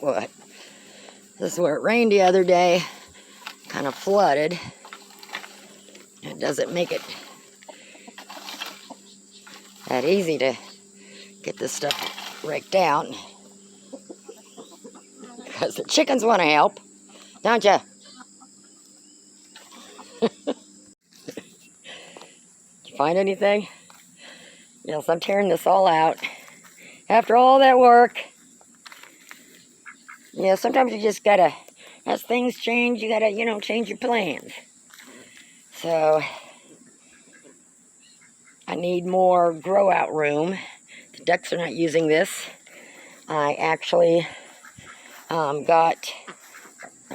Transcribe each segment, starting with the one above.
What? This is where it rained the other day. Kind of flooded. It doesn't make it that easy to get this stuff raked out. Because the chickens want to help, don't you? Did you find anything? Yes, I'm tearing this all out. After all that work. Yeah, sometimes you just gotta, as things change, you gotta, change your plans. So, I need more grow out room. The ducks are not using this. I actually I'm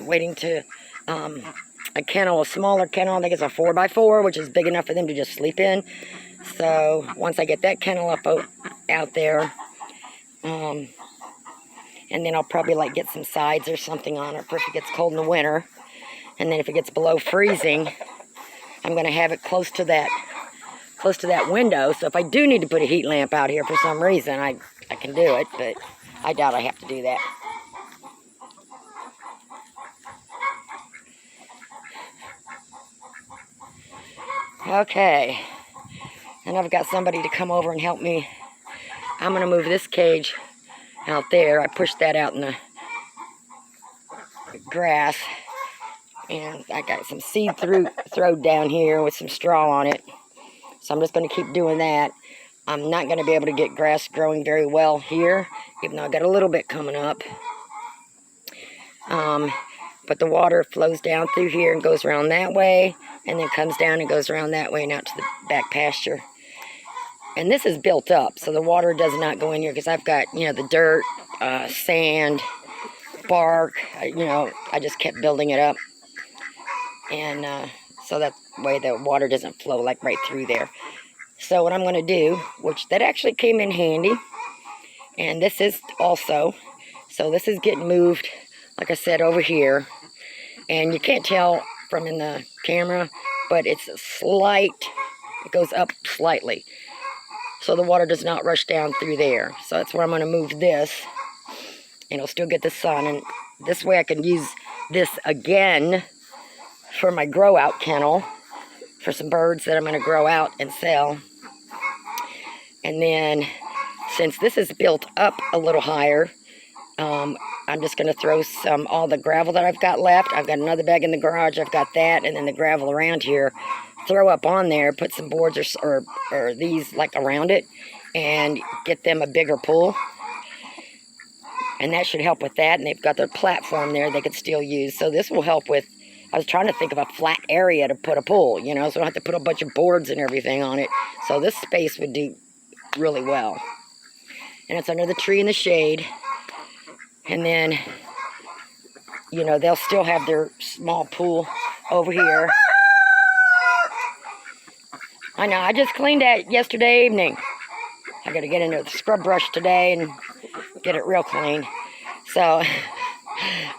waiting to, a kennel, a smaller kennel. I think it's a 4x4, which is big enough for them to just sleep in. So, once I get that kennel up out there, and then I'll probably get some sides or something on it for if it gets cold in the winter. And then if it gets below freezing, I'm going to have it close to that window. So if I do need to put a heat lamp out here for some reason, I can do it, but I doubt I have to do that. Okay. And I've got somebody to come over and help me. I'm going to move this cage out there. I pushed that out in the grass. And I got some seed throwed down here with some straw on it. So I'm just going to keep doing that. I'm not going to be able to get grass growing very well here, even though I got a little bit coming up. But the water flows down through here and goes around that way, and then comes down and goes around that way and out to the back pasture. And this is built up, so the water does not go in here because I've got, the dirt, sand, bark. I just kept building it up. And so that way the water doesn't flow right through there. So what I'm going to do, which that actually came in handy, and this is also, so this is getting moved, like I said, over here. And you can't tell from in the camera, but it's it goes up slightly. So the water does not rush down through there. So that's where I'm going to move this, and it'll still get the sun. And this way I can use this again for my grow out kennel for some birds that I'm going to grow out and sell. And then since this is built up a little higher, I'm just going to throw all the gravel that I've got left. I've got another bag in the garage. I've got that, and then the gravel around here. Throw up on there, put some boards or these around it, and get them a bigger pool. And that should help with that. And they've got their platform there they could still use. So this will help with, I was trying to think of a flat area to put a pool, so I don't have to put a bunch of boards and everything on it. So this space would do really well. And it's under the tree in the shade. And then, they'll still have their small pool over here. I know, I just cleaned that yesterday evening. I got to get into the scrub brush today and get it real clean. So,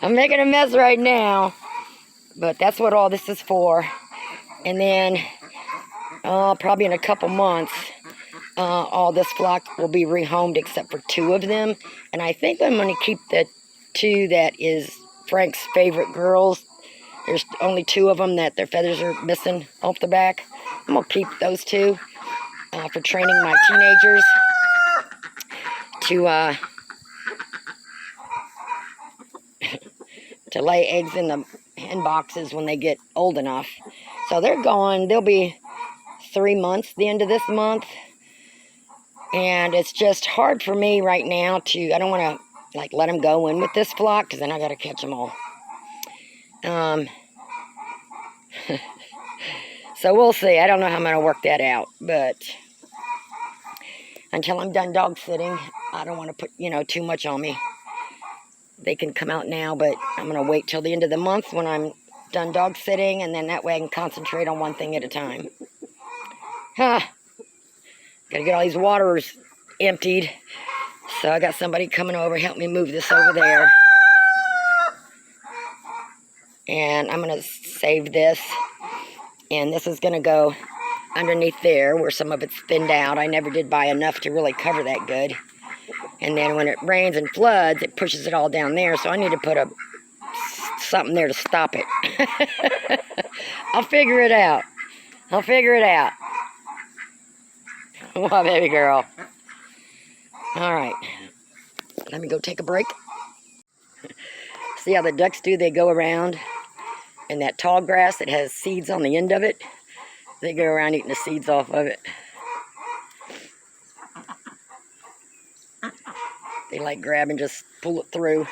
I'm making a mess right now. But that's what all this is for. And then, probably in a couple months, all this flock will be rehomed except for 2 of them. And I think I'm going to keep the 2 that is Frank's favorite girls. There's only 2 of them that their feathers are missing off the back. I'm going to keep those 2 for training my teenagers to lay eggs in the hen boxes when they get old enough. So they're gone. They'll be 3 months the end of this month. And it's just hard for me right now I don't want to let them go in with this flock because then I got to catch them all. So we'll see. I don't know how I'm going to work that out, but until I'm done dog sitting, I don't want to put, too much on me. They can come out now, but I'm going to wait till the end of the month when I'm done dog sitting, and then that way I can concentrate on one thing at a time. Got to get all these waters emptied. So I got somebody coming over, help me move this over there. And I'm going to save this. And this is going to go underneath there where some of it's thinned out. I never did buy enough to really cover that good. And then when it rains and floods, it pushes it all down there. So I need to put something there to stop it. I'll figure it out. I'll figure it out. Come on, baby girl. All right. Let me go take a break. See how the ducks do? They go around in that tall grass that has seeds on the end of it. They go around eating the seeds off of it. They like grab and just pull it through.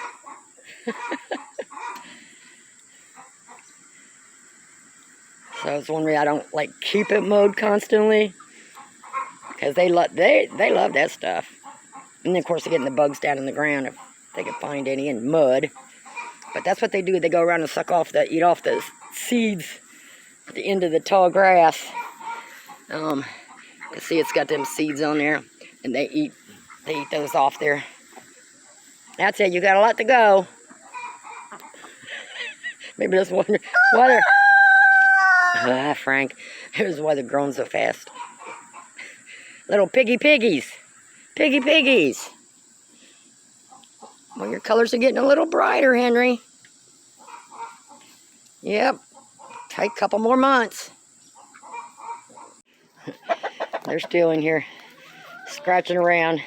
So it's one reason I don't like keep it mowed constantly, because they love that stuff. And then of course they're getting the bugs down in the ground if they can find any in mud. But that's what they do. They go around and eat off the seeds at the end of the tall grass. You see it's got them seeds on there, and they eat those off there. That's it. You got a lot to go. Maybe that's why they're Frank. Here's why they're growing so fast. Little piggies. Piggies. Well, your colors are getting a little brighter, Henry. Yep. Take a couple more months. They're still in here scratching around.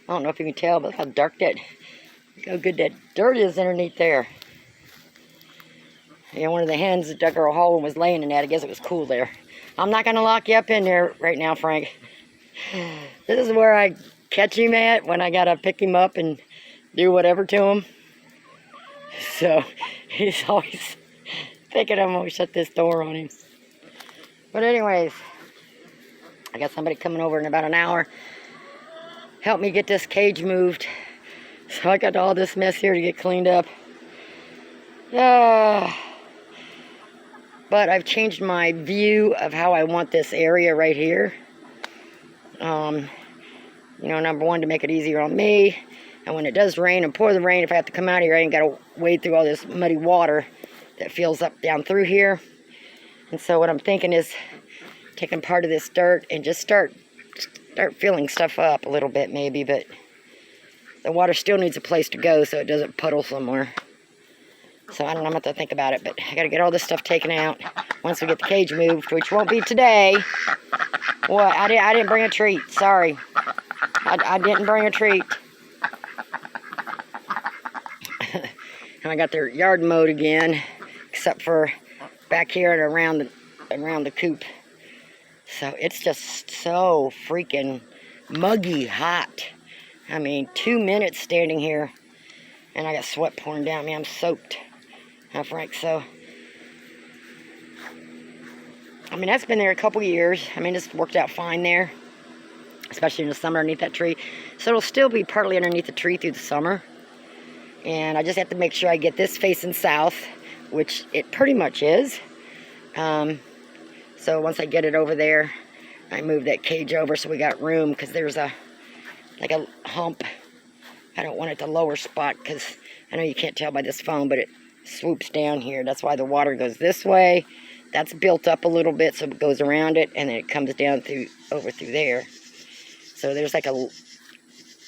I don't know if you can tell, but look how dark look how good that dirt is underneath there. Yeah, one of the hens that dug her a hole and was laying in that. I guess it was cool there. I'm not going to lock you up in there right now, Frank. This is where I catch him at when I got to pick him up and do whatever to him. So he's always thinking I'm going to shut this door on him. But anyways, I got somebody coming over in about an hour. Help me get this cage moved. So I got all this mess here to get cleaned up. But I've changed my view of how I want this area right here. You know, number one, to make it easier on me. And when it does rain and pour the rain, if I have to come out here, I ain't got to wade through all this muddy water that fills up down through here. And so what I'm thinking is taking part of this dirt and just start filling stuff up a little bit maybe, but the water still needs a place to go so it doesn't puddle somewhere. So I don't know, I'm going to have to think about it, but I got to get all this stuff taken out once we get the cage moved, which won't be today. What? I didn't bring a treat. Sorry. I didn't bring a treat. And I got their yard mowed again, except for back here and around the coop. So it's just so freaking muggy hot. I mean, 2 minutes standing here, and I got sweat pouring down me. I'm soaked. Huh, Frank? So, I mean, that's been there a couple years. I mean, it's worked out fine there, especially in the summer underneath that tree. So it'll still be partly underneath the tree through the summer. And I just have to make sure I get this facing south, which it pretty much is. So once I get it over there, I move that cage over so we got room, because there's like a hump. I don't want it the lower spot, because I know you can't tell by this phone, but it swoops down here. That's why the water goes this way. That's built up a little bit, so it goes around it, and then it comes down over through there. So there's like a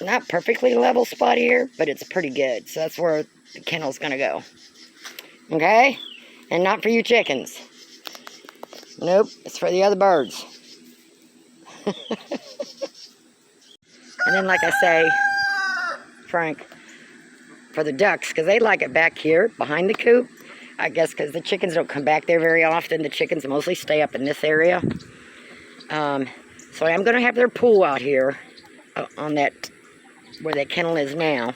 not perfectly level spot here, but it's pretty good. So that's where the kennel's gonna go. Okay? And not for you chickens. Nope, it's for the other birds. And then, like I say, Frank, for the ducks, because they like it back here behind the coop. I guess because the chickens don't come back there very often. The chickens mostly stay up in this area. So I'm going to have their pool out here on that, where that kennel is now.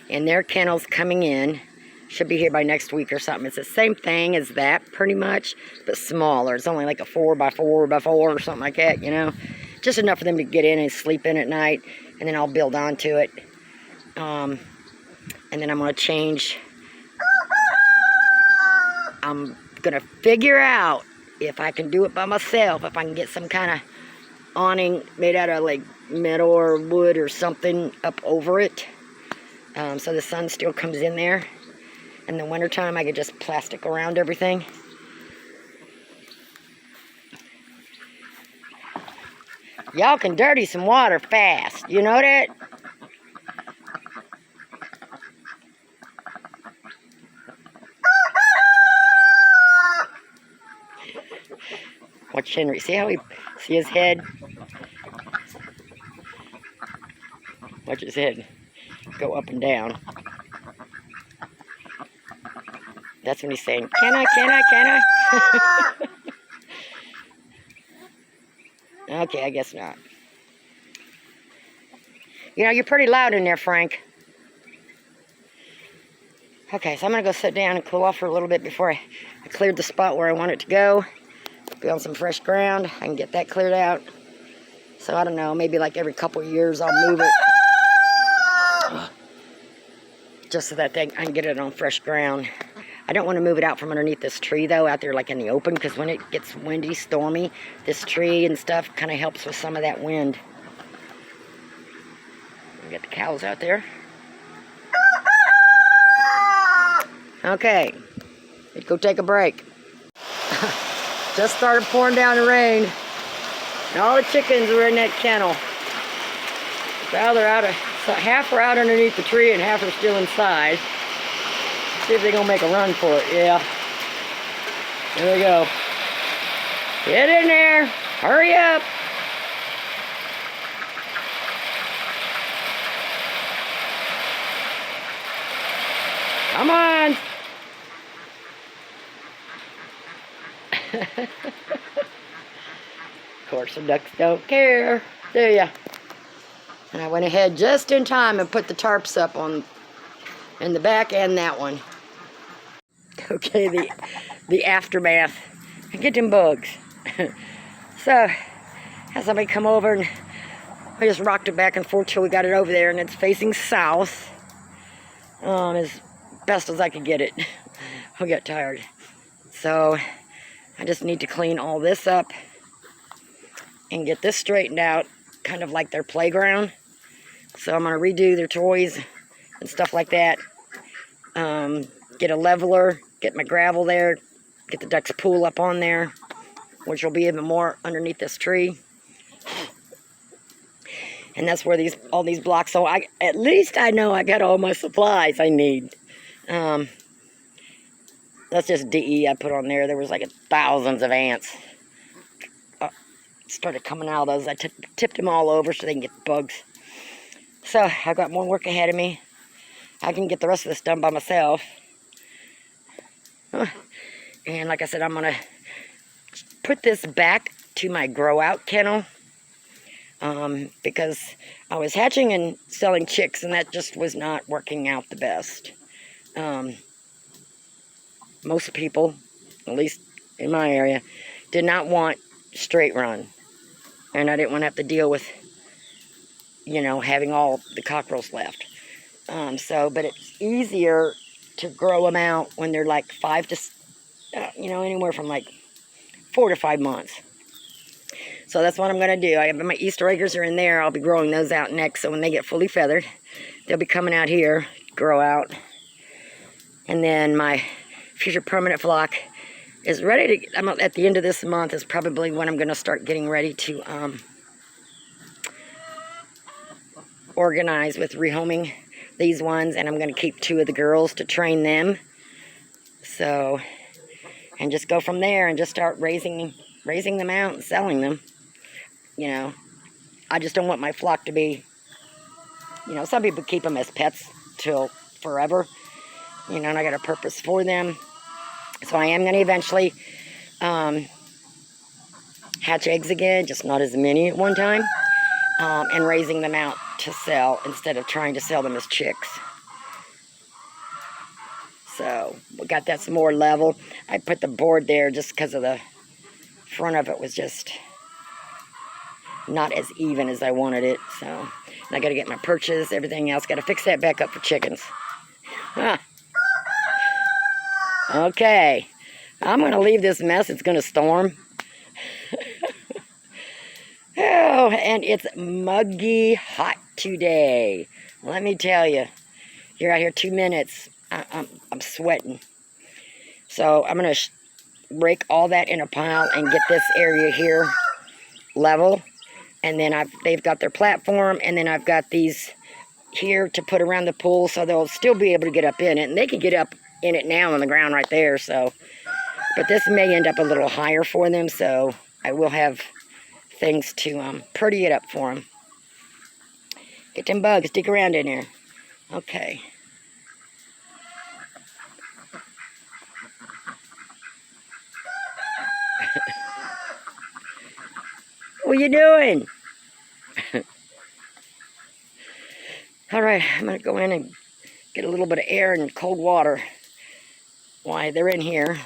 And their kennel's coming in. Should be here by next week or something. It's the same thing as that, pretty much, but smaller. It's only like a 4x4x4 or something like that, you know. Just enough for them to get in and sleep in at night, and then I'll build onto it. And then I'm going to change. I'm going to figure out if I can do it by myself, if I can get some kind of awning made out of like metal or wood or something up over it, so the sun still comes in there. In the wintertime, I could just plastic around everything. Y'all can dirty some water fast. You know that? Watch Henry. See how he... See his head? Watch his head go up and down. That's when he's saying, can I, can I, can I? Okay, I guess not. You know, you're pretty loud in there, Frank. Okay, so I'm going to go sit down and cool off for a little bit before I cleared the spot where I want it to go. Be on some fresh ground. I can get that cleared out. So, I don't know, maybe like every couple of years I'll move it. Just so that I can get it on fresh ground. I don't want to move it out from underneath this tree, though, out there like in the open, because when it gets windy, stormy, this tree and stuff kind of helps with some of that wind. We got the cows out there. Okay, let's go take a break. Just started pouring down the rain, and all the chickens are in that kennel. Well, they're out of, so half are out underneath the tree and half are still inside. See if they're gonna make a run for it. Yeah. There we go. Get in there. Hurry up. Come on. Of course, the ducks don't care, do ya? And I went ahead just in time and put the tarps up on in the back and that one. Okay, the aftermath. I get them bugs. So, had somebody come over and I just rocked it back and forth till we got it over there, and it's facing south. As best as I could get it. I got tired. So, I just need to clean all this up and get this straightened out, kind of like their playground. So I'm going to redo their toys and stuff like that. Get a leveler, get my gravel there, get the ducks pool up on there, which will be even more underneath this tree. And that's where all these blocks, so at least I know I got all my supplies I need. That's just DE I put on there. There was like thousands of ants. Started coming out of those. I tipped them all over so they can get the bugs. So I've got more work ahead of me. I can get the rest of this done by myself. And like I said, I'm going to put this back to my grow out kennel. Because I was hatching and selling chicks, and that just was not working out the best. Most people, at least in my area, did not want straight run. And I didn't want to have to deal with, you know, having all the cockerels left. But it's easier to grow them out when they're like anywhere from like 4 to 5 months. So that's what I'm going to do. I have my Easter eggs are in there. I'll be growing those out next. So when they get fully feathered, they'll be coming out here, grow out. And then my future permanent flock is ready to, at the end of this month is probably when I'm going to start getting ready to organize with rehoming these ones. And I'm going to keep 2 of the girls to train them. So, and just go from there and just start raising them out and selling them. You know, I just don't want my flock to be, you know, some people keep them as pets till forever. You know, and I got a purpose for them. So I am going to eventually hatch eggs again, just not as many at one time, and raising them out to sell instead of trying to sell them as chicks. So we got that some more level. I put the board there just because of the front of it was just not as even as I wanted it. So and I got to get my perches, everything else. Got to fix that back up for chickens. Okay, I'm going to leave this mess. It's going to storm. Oh, and it's muggy hot today. Let me tell you. You're out here 2 minutes. I'm sweating. So I'm going to rake all that in a pile and get this area here level. And then they've got their platform, and then I've got these here to put around the pool, so they'll still be able to get up in it. And they can get up in it now on the ground right there, so. But this may end up a little higher for them, so I will have things to pretty it up for them. Get them bugs, dig around in here. Okay. What are you doing? All right, I'm going to go in and get a little bit of air and cold water while they're in here.